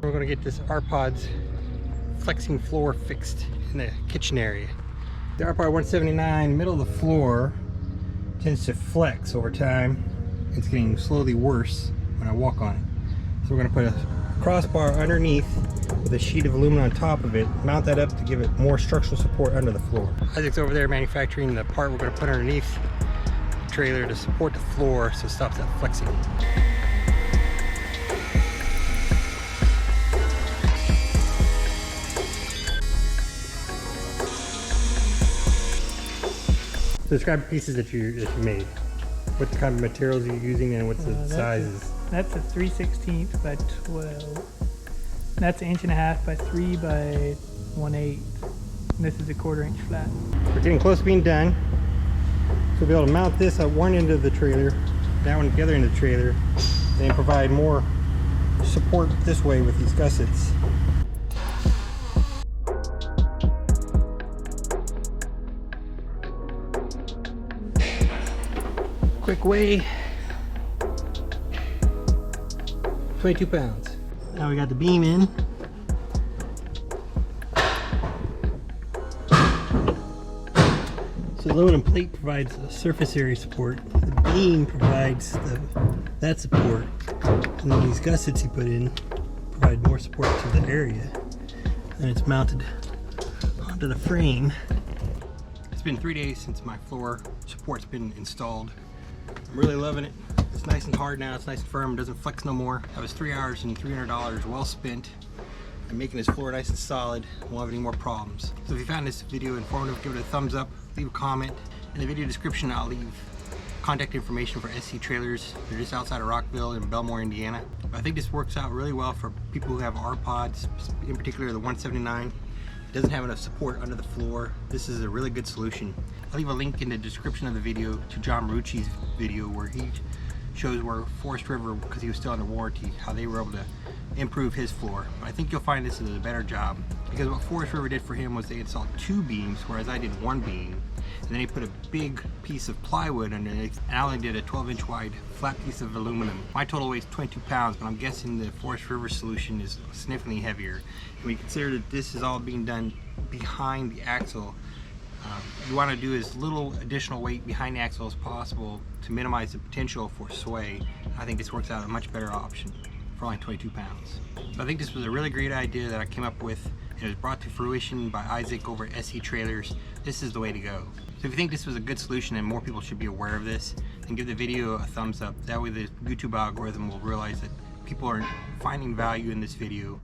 We're going to get this Rpod's flexing floor fixed in the kitchen area. The Rpod 179, middle of the floor, tends to flex over time. It's getting slowly worse when I walk on it. So we're going to put a crossbar underneath with a sheet of aluminum on top of it, mount that up to give it more structural support under the floor. Isaac's over there manufacturing the part we're going to put underneath the trailer to support the floor so it stops that flexing. So describe pieces that you made. What kind of materials are you using and what's the sizes? That's a 3/16 by 12. That's 1.5 inches by 3 by 1/8. And this is a 1/4 inch flat. We're getting close to being done. So we'll be able to mount this at one end of the trailer, that one at the other end of the trailer, and then provide more support this way with these gussets. Quick weigh, 22 pounds. Now we got the beam in. So the aluminum plate provides a surface area support. The beam provides that support. And then these gussets you put in provide more support to the area. And it's mounted onto the frame. It's been 3 days since my floor support's been installed. I'm really loving it. It's nice and hard now, it's nice and firm, it doesn't flex no more. That was 3 hours and $300 well spent. I'm making this floor nice and solid, won't have any more problems. So if you found this video informative, give it a thumbs up, leave a comment. In the video description I'll leave contact information for SC trailers. They're just outside of Rockville in Bellmore, Indiana. I think this works out really well for people who have Rpods, in particular the 179. It doesn't have enough support under the floor. This is a really good solution. I'll leave a link in the description of the video to John Marucci's video where he shows where Forest River, because he was still under warranty, how they were able to improve his floor. But I think you'll find this is a better job, because what Forest River did for him was they installed 2 beams, whereas I did 1 beam. And then he put a big piece of plywood underneath, and I only did a 12-inch wide flat piece of aluminum. My total weighs 22 pounds, but I'm guessing the Forest River solution is significantly heavier. And when you consider that this is all being done behind the axle, you want to do as little additional weight behind the axle as possible to minimize the potential for sway. I think this works out a much better option for only 22 pounds. So I think this was a really great idea that I came up with, and it was brought to fruition by Isaac over at SC Trailers. This is the way to go. So if you think this was a good solution and more people should be aware of this, then give the video a thumbs up. That way the YouTube algorithm will realize that people are finding value in this video